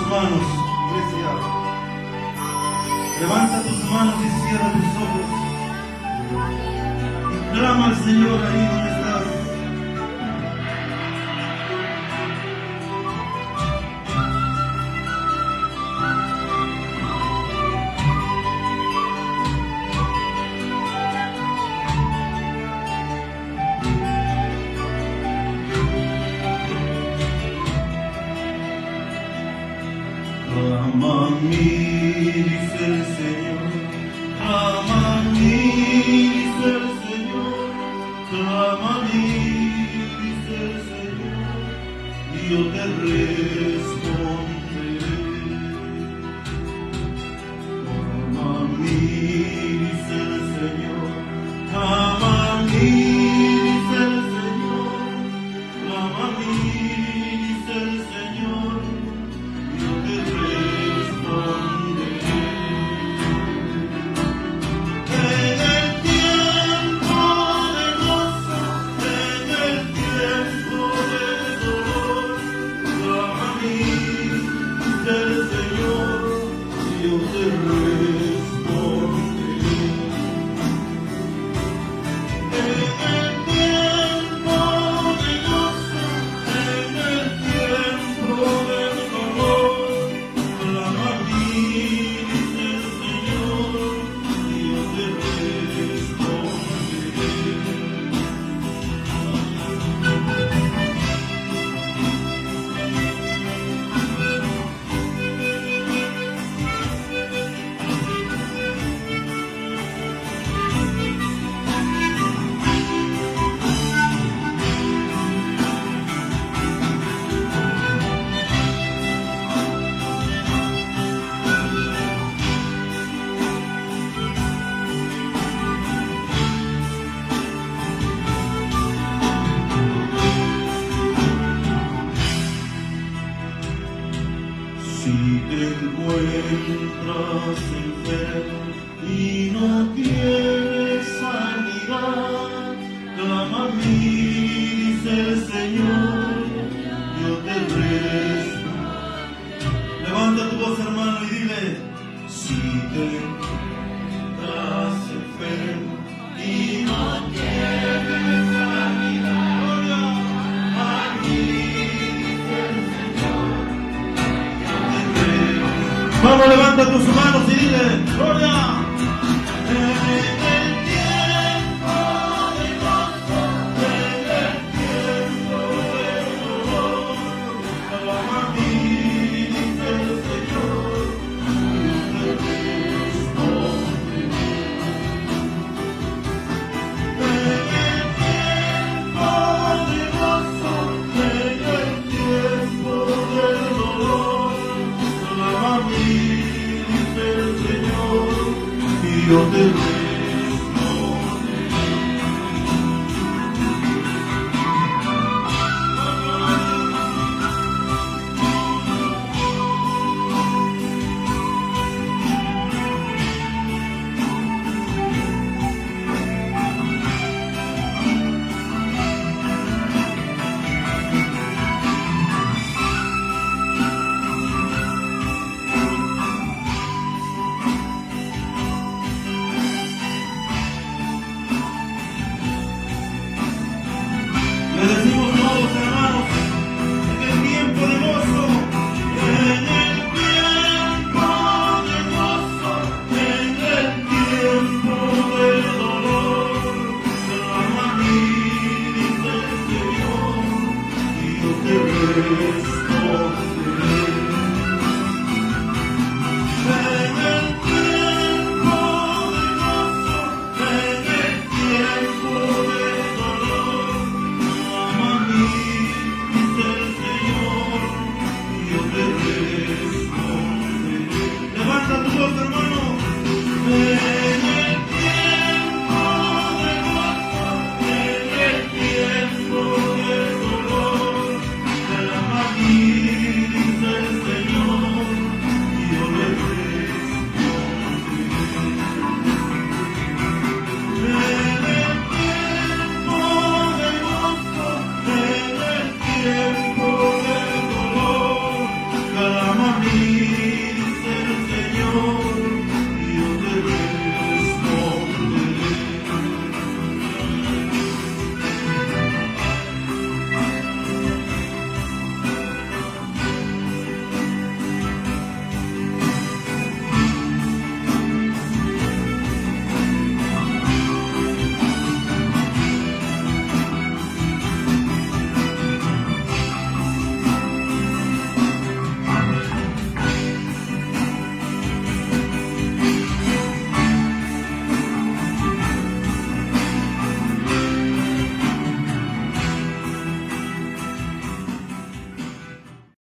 manos, iglesia. Levanta tus manos y cierra tus ojos. Y clama al Señor ahí donde estás. Clama a mí, dice el Señor, clama a mí, dice el Señor, clama a mí, dice el Señor, y yo te responderé. Clama a mí, dice el Señor, clama a mí, dice el Señor, clama a mí, dice el Señor. Si te encuentras enfermo y no tienes sanidad, clama a mí, dice el Señor, yo te respondo. Levanta tu voz, hermano, y dile: si te encuentras enfermo y no tienes sanidad, gloria a mí. Vamos, levanta tus manos y dile: gloria. En el tiempo de gozo, en el tiempo de dolor, clama a mí, dice el Señor, yo te responderé. En el tiempo de gozo, en el tiempo de dolor, clama a mí, dice el Señor, y yo te